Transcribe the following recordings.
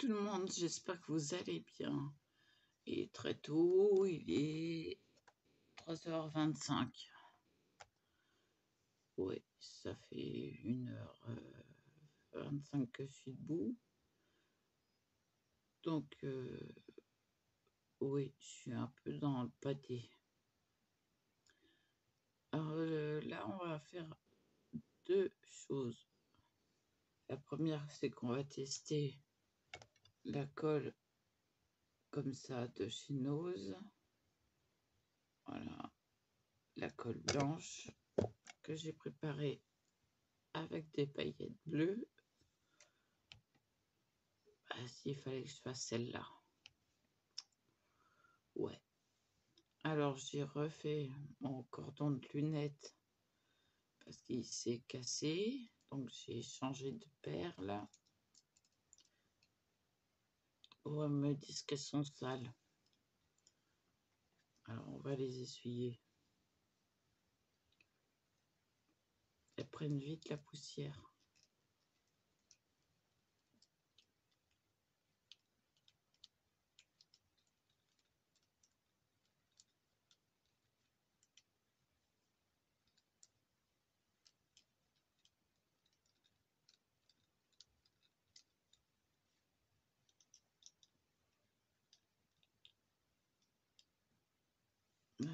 tout le monde, j'espère que vous allez bien. Il est très tôt, il est 3h25. Oui, ça fait 1h25 que je suis debout. Donc, oui, je suis un peu dans le pâté. Alors là, on va faire deux choses. La première, c'est qu'on va tester la colle comme ça de chez Nose. Voilà, la colle blanche que j'ai préparée avec des paillettes bleues. S'il fallait que je fasse celle-là. Ouais. Alors j'ai refait mon cordon de lunettes parce qu'il s'est cassé. Donc j'ai changé de paire là. Oh, elles me disent qu'elles sont sales. Alors on va les essuyer. Elles prennent vite la poussière.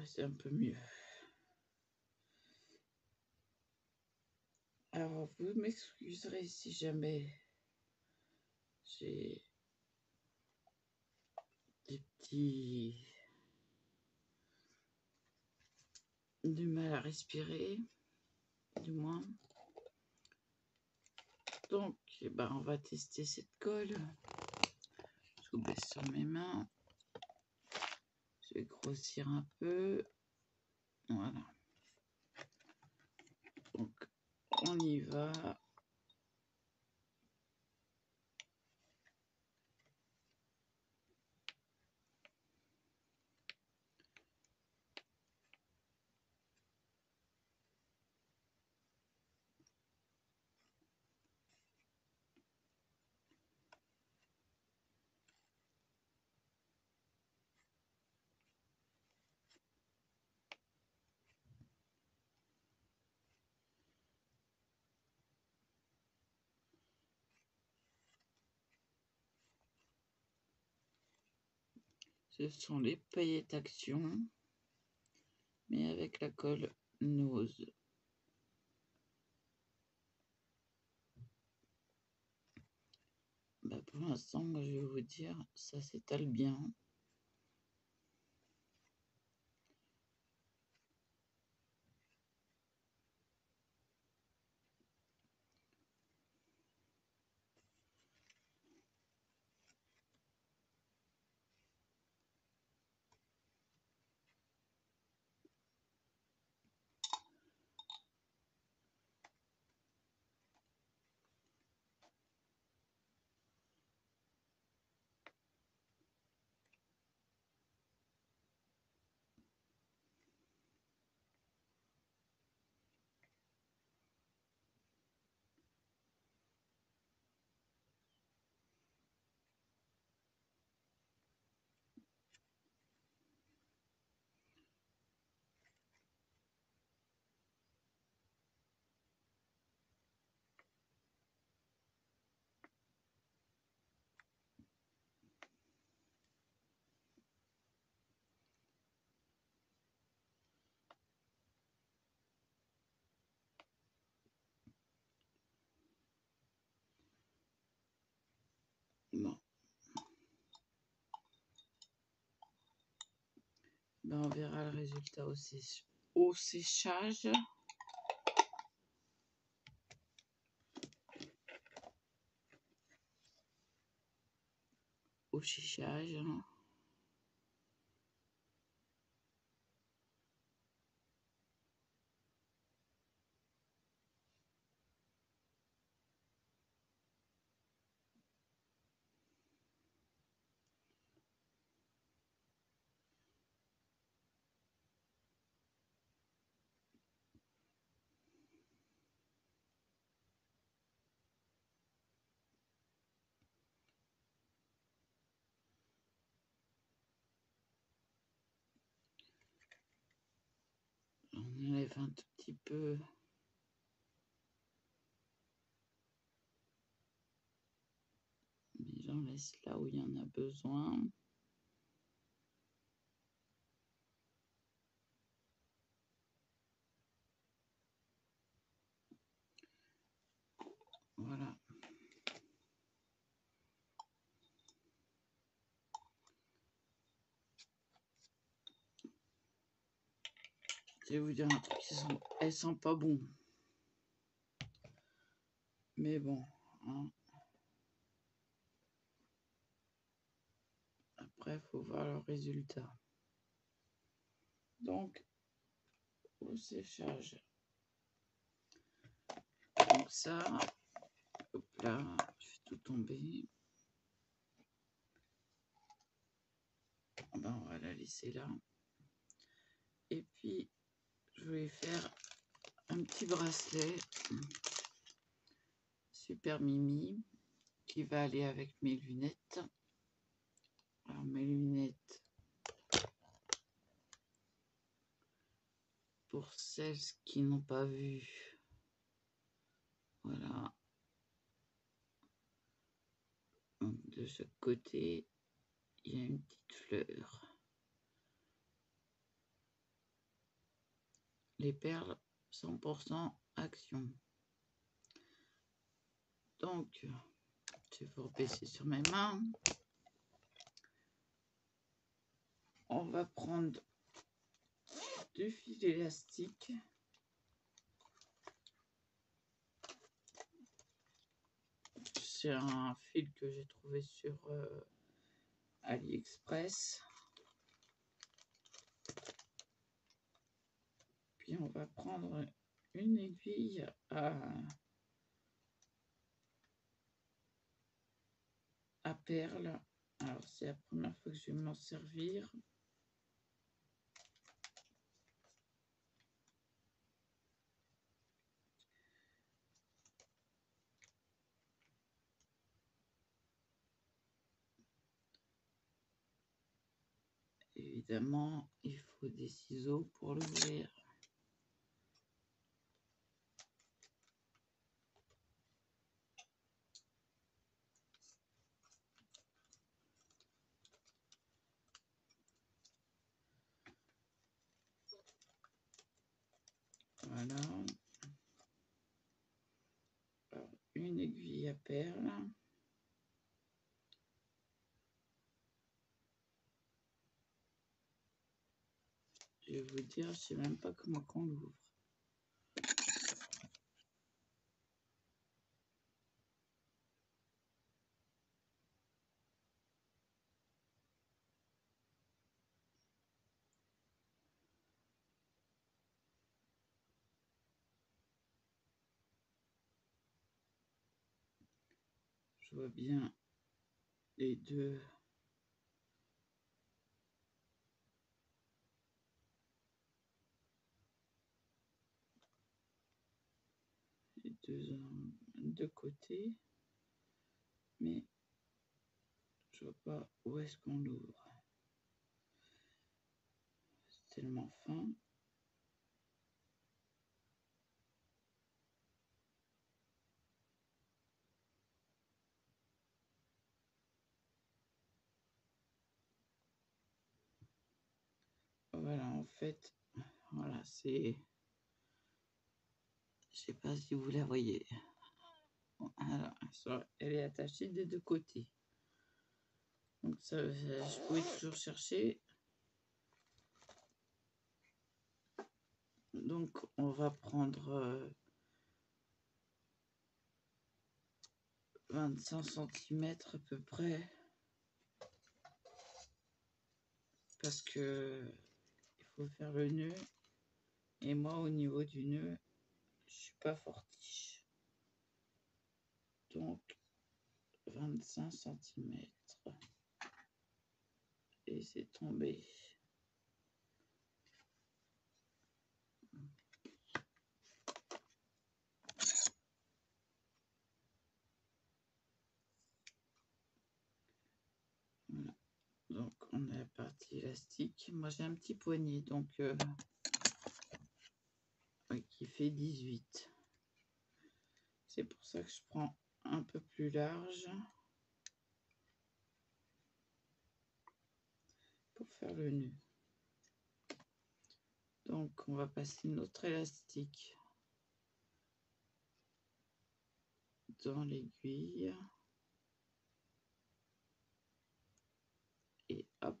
C'est un peu mieux. Alors vous m'excuserez si jamais j'ai des petits du mal à respirer, du moins. Donc, on va tester cette colle. Je vous baisse sur mes mains. Je vais grossir un peu. Voilà. Donc, on y va. Ce sont les paillettes Action, mais avec la colle Nose. Pour l'instant, moi, je vais vous dire, ça s'étale bien. Bon. On verra le résultat au séchage. Au chichage. J'enlève un tout petit peu. Mais j'en laisse là où il y en a besoin. Voilà. Je vais vous dire un truc, elles sont pas bon. Mais bon, hein. Après, il faut voir le résultat. Donc, au séchage. Donc ça, hop là, je fais tout tomber. Ben, on va la laisser là. Et puis, je vais faire un petit bracelet super mimi qui va aller avec mes lunettes. Alors, mes lunettes, pour celles qui n'ont pas vu, voilà. Donc, de chaque côté, il y a une petite fleur. Les perles 100% action. Donc, je vais vous rebaisser sur mes mains. On va prendre du fil élastique. C'est un fil que j'ai trouvé sur AliExpress. Puis on va prendre une aiguille à perles. Alors c'est la première fois que je vais m'en servir. Évidemment, il faut des ciseaux pour l'ouvrir. Voilà. Alors, une aiguille à perles. Je vais vous dire, je ne sais même pas comment on l'ouvre. Je vois bien les deux. Les deux côtés. Mais je vois pas où est-ce qu'on l'ouvre. C'est tellement fin. Voilà, en fait, voilà, c'est... Je sais pas si vous la voyez. Alors, elle est attachée des deux côtés. Donc ça, je pouvais toujours chercher. Donc on va prendre 25 cm à peu près. Parce que il faut faire le nœud. Et moi, au niveau du nœud, je suis pas fortiche. Donc 25 cm. Et c'est tombé. Voilà. Donc on a la partie élastique. Moi j'ai un petit poignet, donc fait 18. C'est pour ça que je prends un peu plus large pour faire le nœud. Donc on va passer notre élastique dans l'aiguille et hop,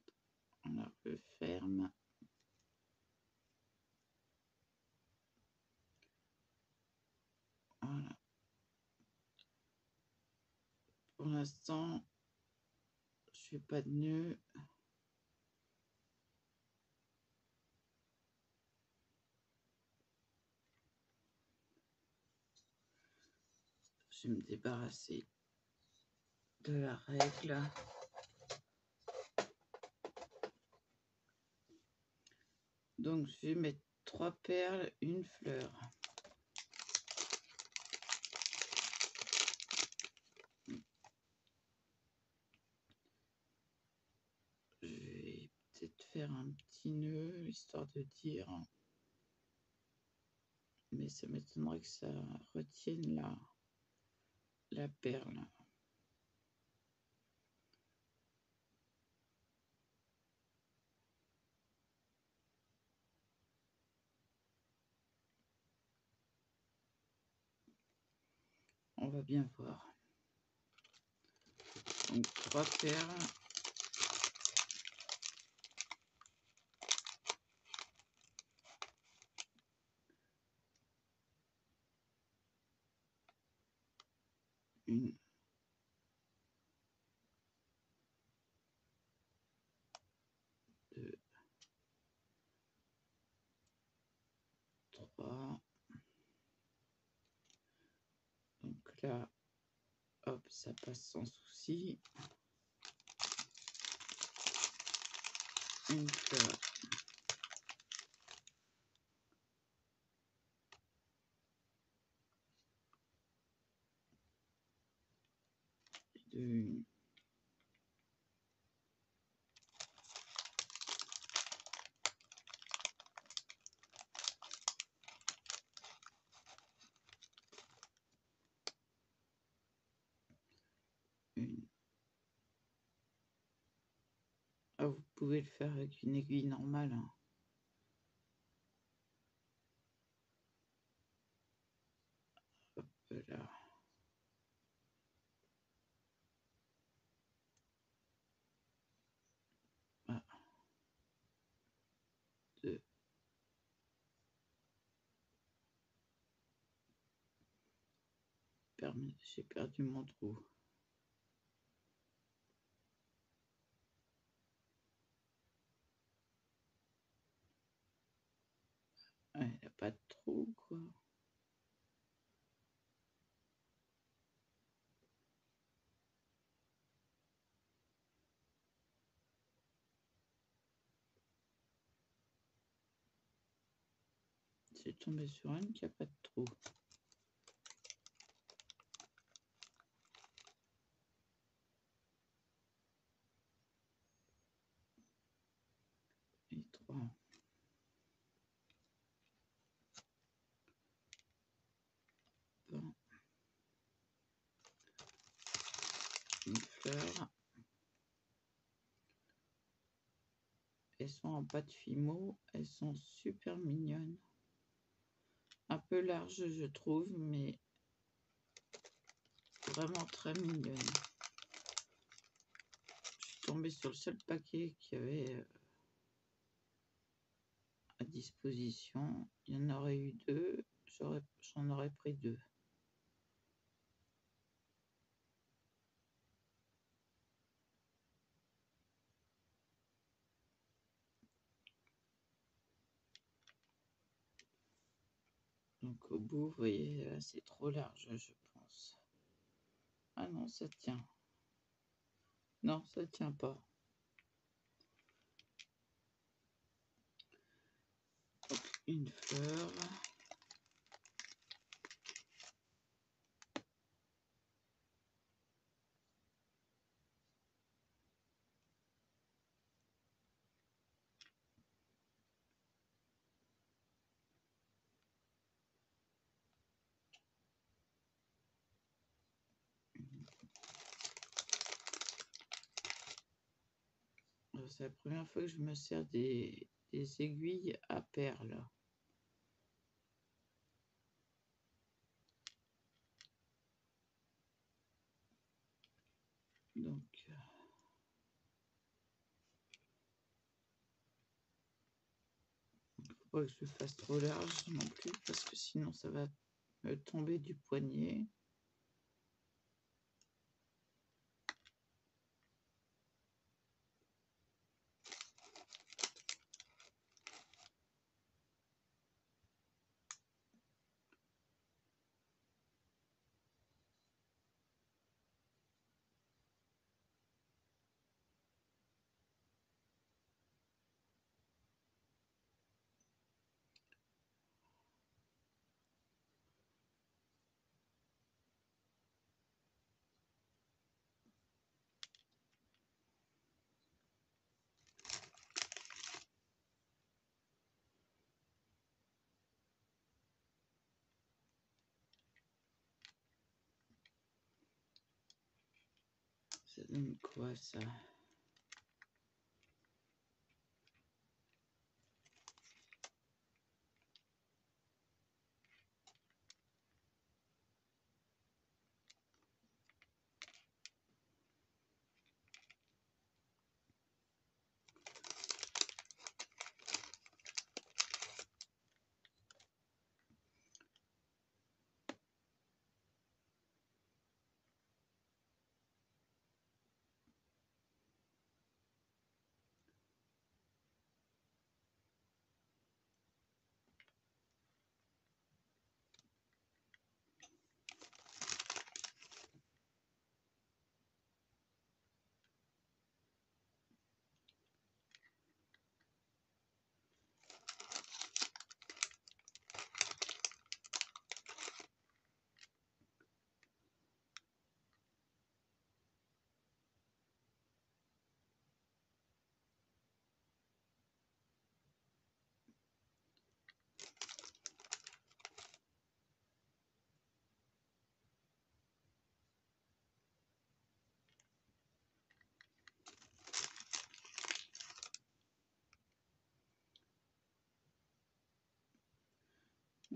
on la referme. Voilà. Pour l'instant, je fais pas de nœud. Je vais me débarrasser de la règle. Donc je vais mettre 3 perles, une fleur. Je vais peut-être faire un petit nœud, histoire de dire. Mais ça m'étonnerait que ça retienne la perle. On va bien voir. Donc 3 perles. Une. 2. 3. Donc là, hop, ça passe sans souci. Une fleur. Une. Une. Ah, vous pouvez le faire avec une aiguille normale. Hein. Hop là. Ah. 2. J'ai perdu mon trou. Ah, il n'y a pas de trou, quoi. C'est tombé sur une qui n'a pas de trou. Et 3. Bon. Une fleur. Elles sont en pâte Fimo. Elles sont super mignonnes. Un peu larges, je trouve, mais vraiment très mignonnes. Je suis tombée sur le seul paquet qu'il y avait à disposition. Il y en aurait eu 2. J'en aurais pris 2. Donc au bout, vous voyez, c'est trop large, je pense. Ah non, ça tient. Non, ça tient pas. Donc, une fleur. C'est la première fois que je me sers des aiguilles à perles. Donc, il ne faut pas que je le fasse trop large non plus, parce que sinon ça va me tomber du poignet. Ça donne quoi ça?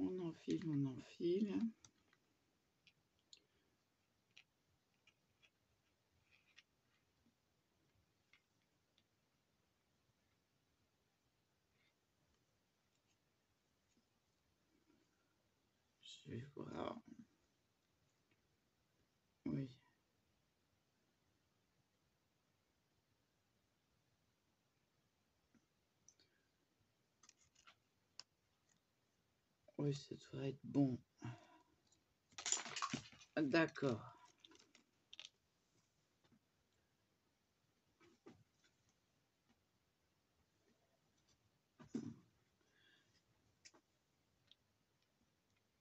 On enfile, on enfile. Je vais voir. Oui. Oui, ça devrait être bon. D'accord.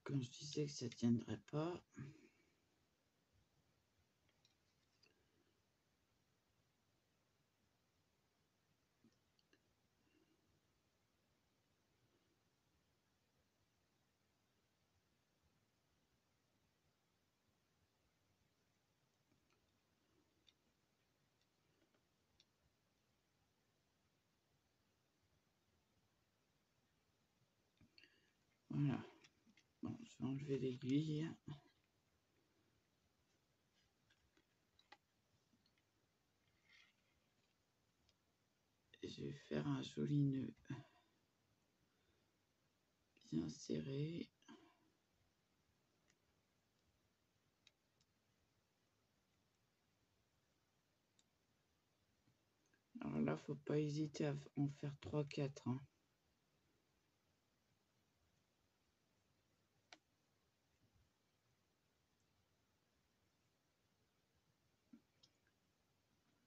Quand je disais que ça ne tiendrait pas. Voilà. Bon, je vais enlever l'aiguille. Et je vais faire un joli nœud bien serré. Alors là, faut pas hésiter à en faire 3-4. Hein.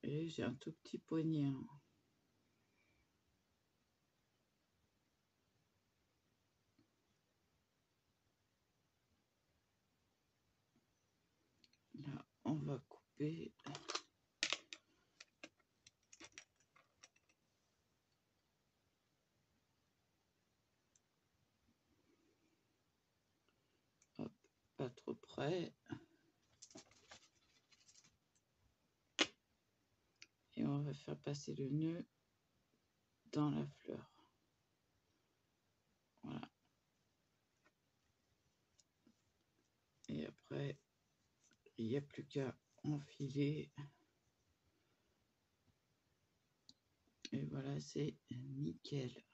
Et j'ai un tout petit poignet. Hein. Là, on va couper. Hop, pas trop près. Et on va va faire passer le nœud dans la fleur. Voilà. Et après, il n'y a plus qu'à enfiler. Et voilà, c'est nickel.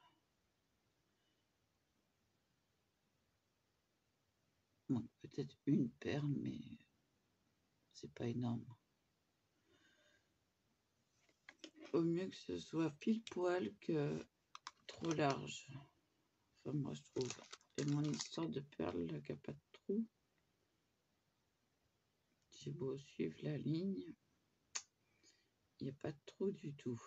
Bon, peut-être une perle, mais c'est pas énorme. Au mieux que ce soit pile poil que trop large. Enfin, moi, je trouve. Et mon histoire de perle, là, qui n'a pas de trou. J'ai beau suivre la ligne, il n'y a pas de trou du tout.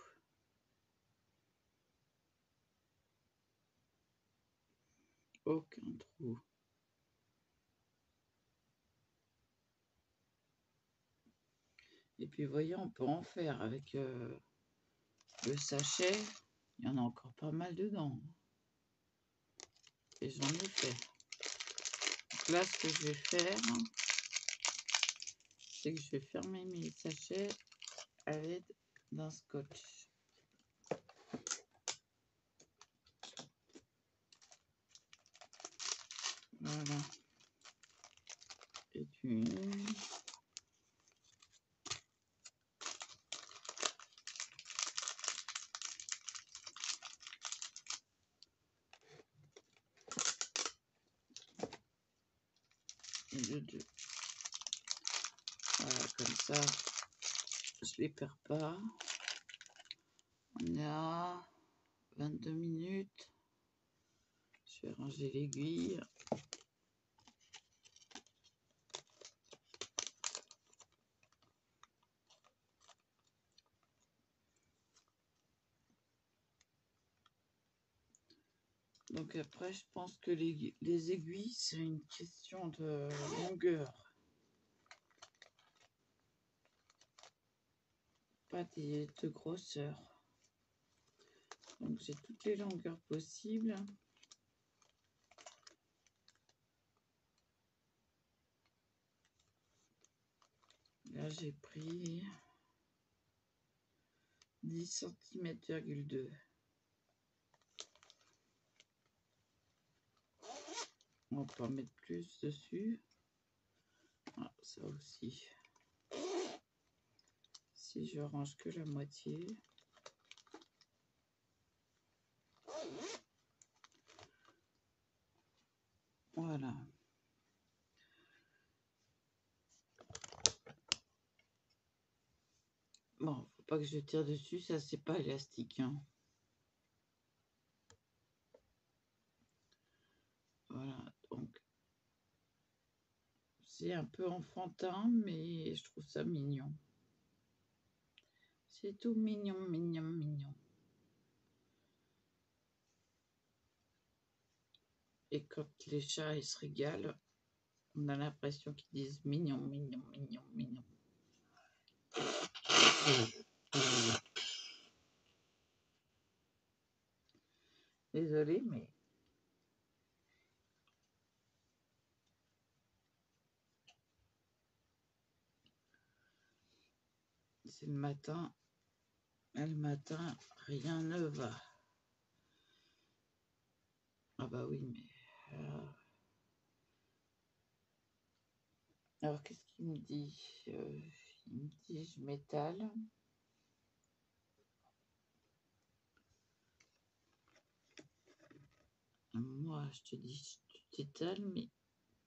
Aucun trou. Et puis, vous voyez, on peut en faire avec le sachet. Il y en a encore pas mal dedans. Et j'en ai fait. Donc là, ce que je vais faire, c'est que je vais fermer mes sachets à l'aide d'un scotch. Voilà. Et une. Et le deux. Voilà, comme ça, je les perds pas. On est à 22 minutes. Je vais ranger l'aiguille. Donc après, je pense que les aiguilles, c'est une question de longueur. Pas de grosseur. Donc j'ai toutes les longueurs possibles. Là, j'ai pris 10 cm,2 cm. On va pas mettre plus dessus. Ah, ça aussi. Si je range que la moitié. Voilà. Bon, faut pas que je tire dessus, ça c'est pas élastique, hein. Voilà, donc c'est un peu enfantin, mais je trouve ça mignon. C'est tout mignon, mignon, mignon. Et quand les chats ils se régalent, on a l'impression qu'ils disent mignon, mignon, mignon, mignon. Désolée, mais c'est le matin. Et le matin, rien ne va. Ah bah oui, mais... Alors, qu'est-ce qu'il me dit? Il me dit, je m'étale. Moi, je te dis, tu t'étales, mais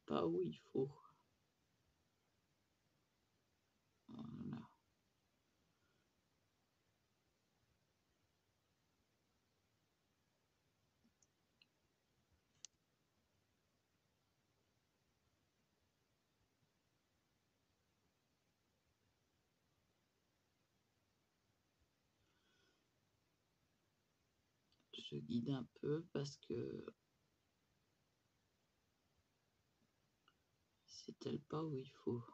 pas où il faut. Voilà. Je guide un peu parce que c'est pas où il faut.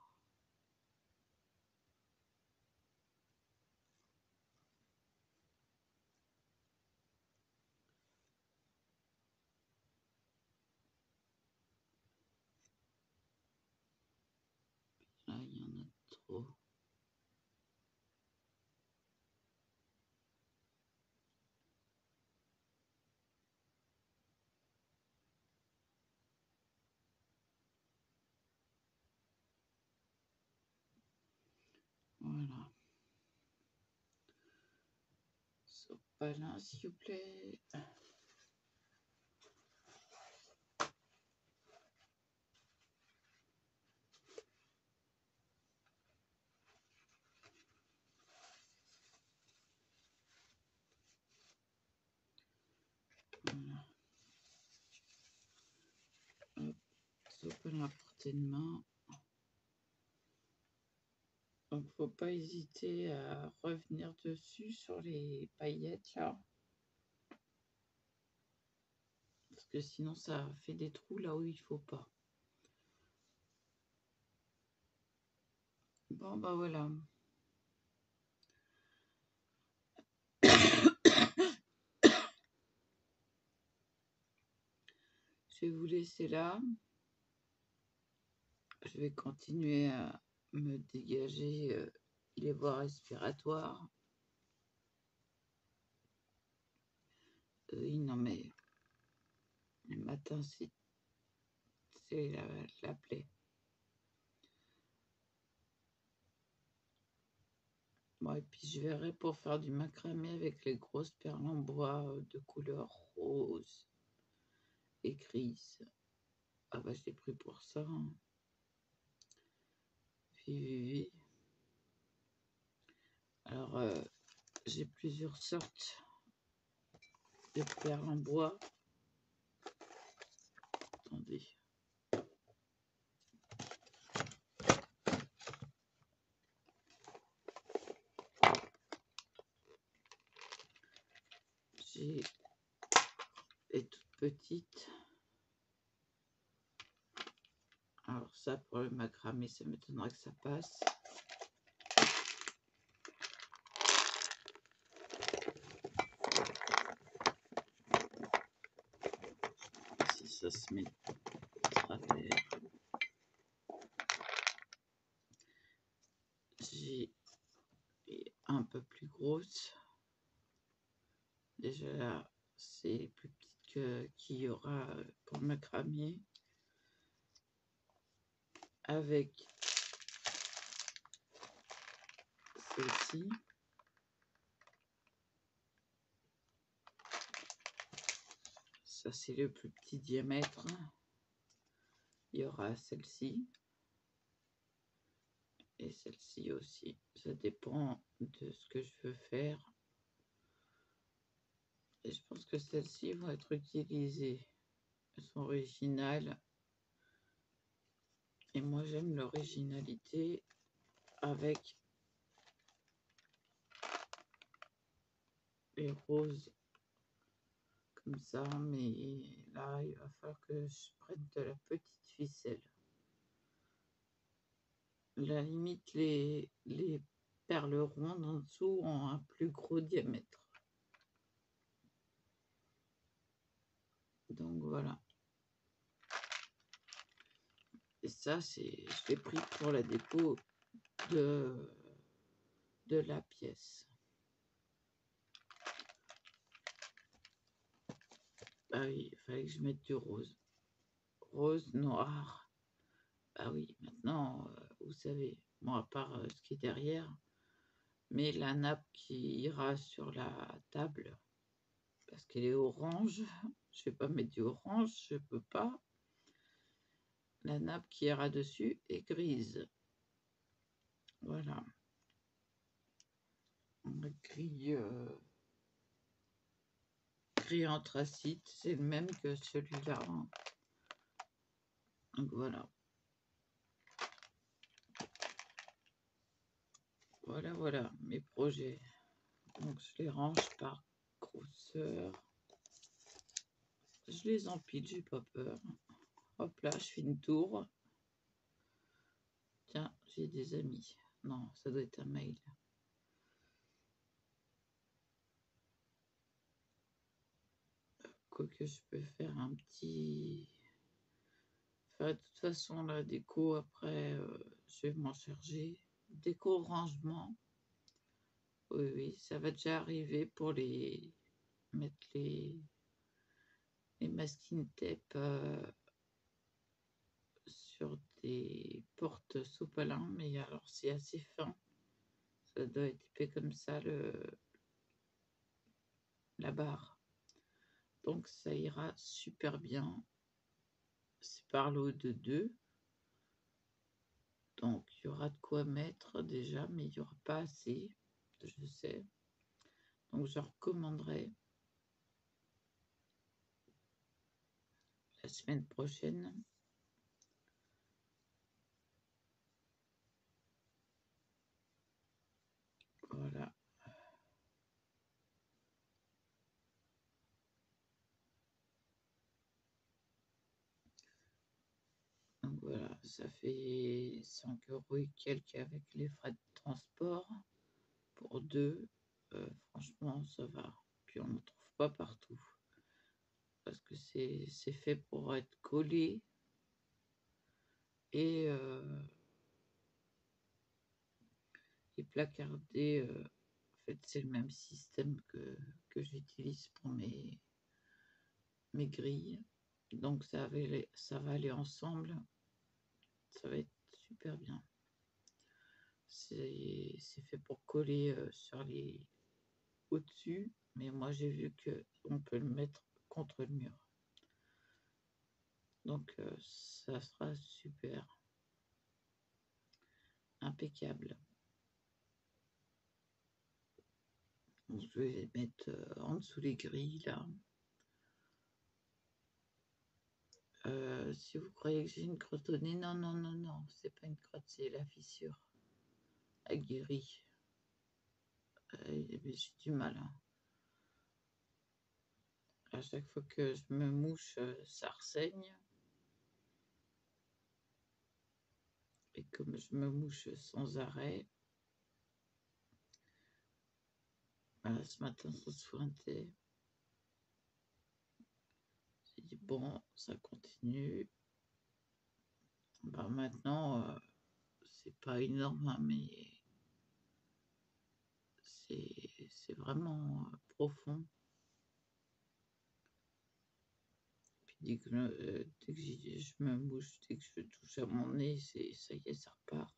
Là, il y en a trop. Sopalin, s'il vous plaît. Voilà. Hop, sopalin à portée de main. Donc, faut pas hésiter à revenir dessus sur les paillettes là. Parce que sinon, ça fait des trous là où il faut pas. Bon, bah voilà. Je vais vous laisser là. Je vais continuer à me dégager les voies respiratoires. Oui, non, mais le matin, c'est la plaie. Bon, et puis je verrai pour faire du macramé avec les grosses perles en bois de couleur rose et grise. Ah bah, je l'ai pris pour ça. Hein. Puis, alors, j'ai plusieurs sortes de perles en bois. Attendez. J'ai les toutes petites. Alors ça, pour le macramé, ça m'étonnerait que ça passe. Si ça se met à travers. J'ai un peu plus grosse. Déjà là, c'est plus petite qu'il y aura pour le macramé. Avec celle-ci. Ça, c'est le plus petit diamètre. Il y aura celle-ci. Et celle-ci aussi. Ça dépend de ce que je veux faire. Et je pense que celles-ci vont être utilisées. Elles sont originales. Et moi, j'aime l'originalité avec les roses comme ça. Mais là, il va falloir que je prenne de la petite ficelle. La limite, les perles rondes en dessous ont un plus gros diamètre. Donc voilà. Et ça, je l'ai pris pour la dépôt de la pièce. Ah oui, il fallait que je mette du rose. Rose, noir. Ah oui, maintenant, vous savez, bon, à part ce qui est derrière, mais la nappe qui ira sur la table, parce qu'elle est orange, je vais pas mettre du orange, je peux pas. La nappe qui ira dessus est grise. Voilà. Gris, gris anthracite, c'est le même que celui-là. Donc voilà. Voilà mes projets. Donc je les range par grosseur. Je les empile, j'ai pas peur. Hop là, je fais une tour. Tiens, j'ai des amis. Non, ça doit être un mail. Quoique je peux faire un petit... Enfin, de toute façon, la déco, après, je vais m'en charger. Déco rangement. Oui, ça va déjà arriver pour les mettre les masking tape sur des portes sopalin, mais alors c'est assez fin. Ça doit être épais comme ça la barre. Donc ça ira super bien. C'est par lot de 2. Donc il y aura de quoi mettre déjà, mais il n'y aura pas assez, je sais. Donc je recommanderai la semaine prochaine. Voilà. Donc voilà, ça fait 5 € et quelques avec les frais de transport pour 2. Franchement, ça va. Puis on n'en trouve pas partout. Parce que c'est fait pour être collé et placardé. En fait, c'est le même système que j'utilise pour mes grilles. Donc ça va aller ensemble. Ça va être super bien. C'est fait pour coller sur les au-dessus, mais moi j'ai vu que on peut le mettre contre le mur. Donc ça sera super. Impeccable. Je vais mettre en dessous les grilles là. Si vous croyez que j'ai une crotte au nez, non, non, non, non, c'est pas une crotte, c'est la fissure aguerrie. J'ai du mal. Hein. À chaque fois que je me mouche, ça ressaigne. Et comme je me mouche sans arrêt, voilà, ce matin, ça se pointait. J'ai dit, bon, ça continue. Bah, maintenant, c'est pas énorme, hein, mais c'est vraiment profond. Puis dès que je me mouche, dès que je touche à mon nez, ça y est, ça repart.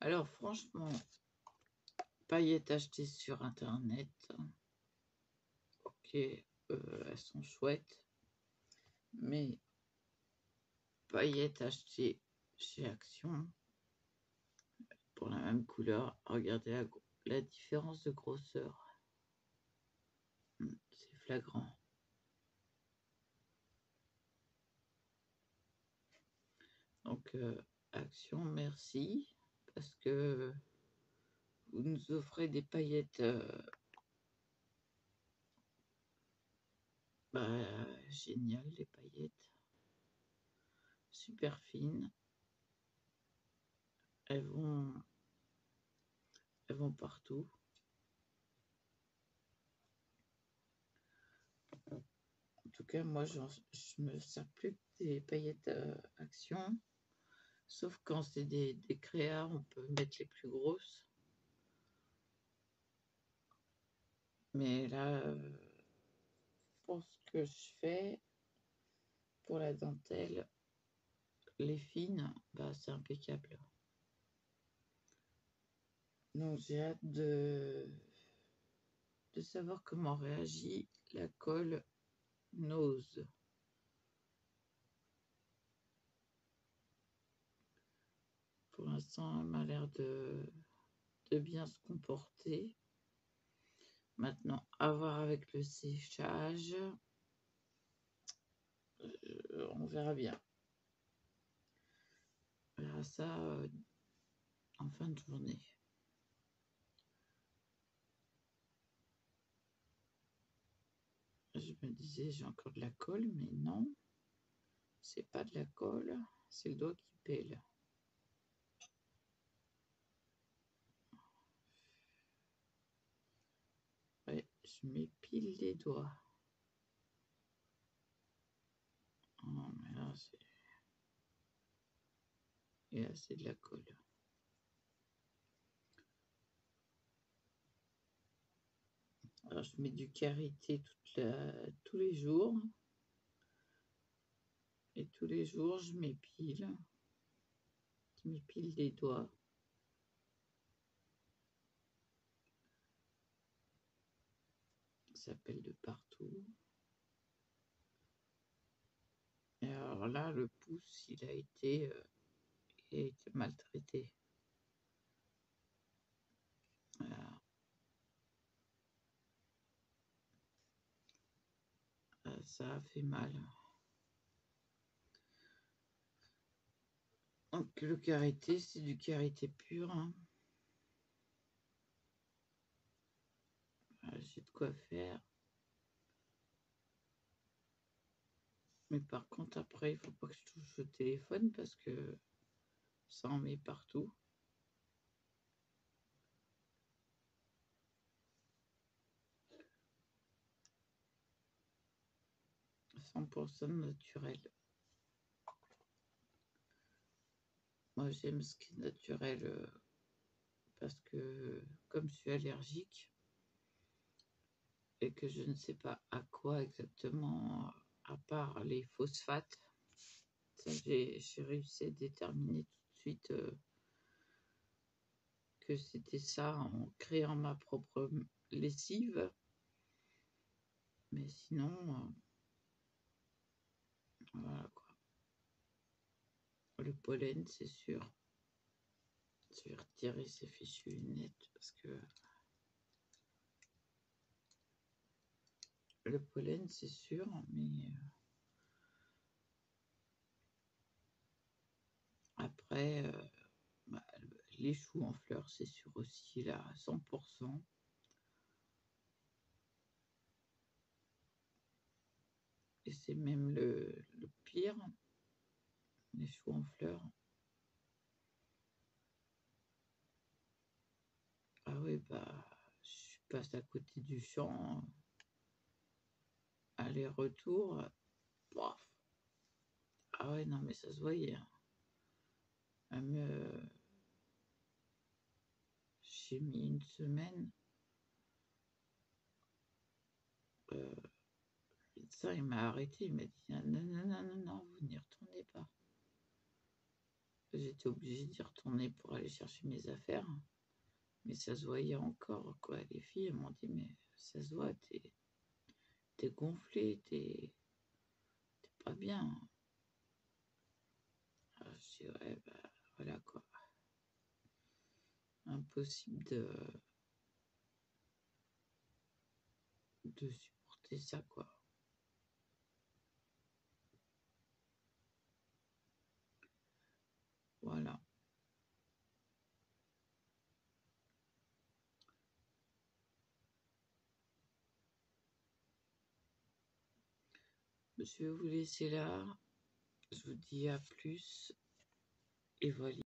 Alors franchement, paillettes achetées sur internet, ok, elles sont chouettes, mais paillettes achetées chez Action pour la même couleur, regardez la différence de grosseur. C'est flagrant. Donc Action, merci, parce que vous nous offrez des paillettes géniales, les paillettes super fines. Elles vont partout. En tout cas, moi, je me sers plus des paillettes Action, sauf quand c'est des créas, on peut mettre les plus grosses. Mais là, pour ce que je fais, pour la dentelle, les fines, c'est impeccable. Donc j'ai hâte de savoir comment réagit la colle Nose. Pour l'instant, elle m'a l'air de bien se comporter. Maintenant, à voir avec le séchage. On verra bien. On verra ça en fin de journée. Je me disais, j'ai encore de la colle, mais non. C'est pas de la colle, c'est le doigt qui pèle. Ouais, je m'épile les doigts. Oh, mais là, et là, c'est de la colle. Alors, je mets du karité tous les jours. Et tous les jours, je m'épile. Je m'épile les doigts. s'appelle de partout. Et alors là, le pouce, il a été maltraité. Voilà. Ça a fait mal. Donc le karité, c'est du karité pur. Hein. J'ai de quoi faire. Mais par contre, après, il faut pas que je touche le téléphone parce que ça en met partout. « 100% naturel. Moi, j'aime ce qui est naturel parce que comme je suis allergique et que je ne sais pas à quoi exactement, à part les phosphates, ça, j'ai réussi à déterminer tout de suite que c'était ça en créant ma propre lessive. Mais sinon, voilà quoi. Le pollen, c'est sûr. Je vais retirer ces fichues lunettes parce que le pollen, c'est sûr, mais après, les choux en fleurs, c'est sûr aussi, là, à 100%. Et c'est même le pire, les choux en fleurs. Ah oui, bah, je passe à côté du champ, aller-retour, bof. Ah ouais, non, mais ça se voyait. Hein. Même, j'ai mis une semaine. Le médecin, il m'a arrêté, il m'a dit non, non, non, non, non, non, vous n'y retournez pas. J'étais obligée d'y retourner pour aller chercher mes affaires. Mais ça se voyait encore, quoi. Les filles m'ont dit, mais ça se voit, t'es gonflé, t'es pas bien. Alors, je dis, ouais, bah, voilà, quoi. Impossible de supporter ça, quoi. Voilà. Je vais vous laisser là. Je vous dis à plus. Et voilà.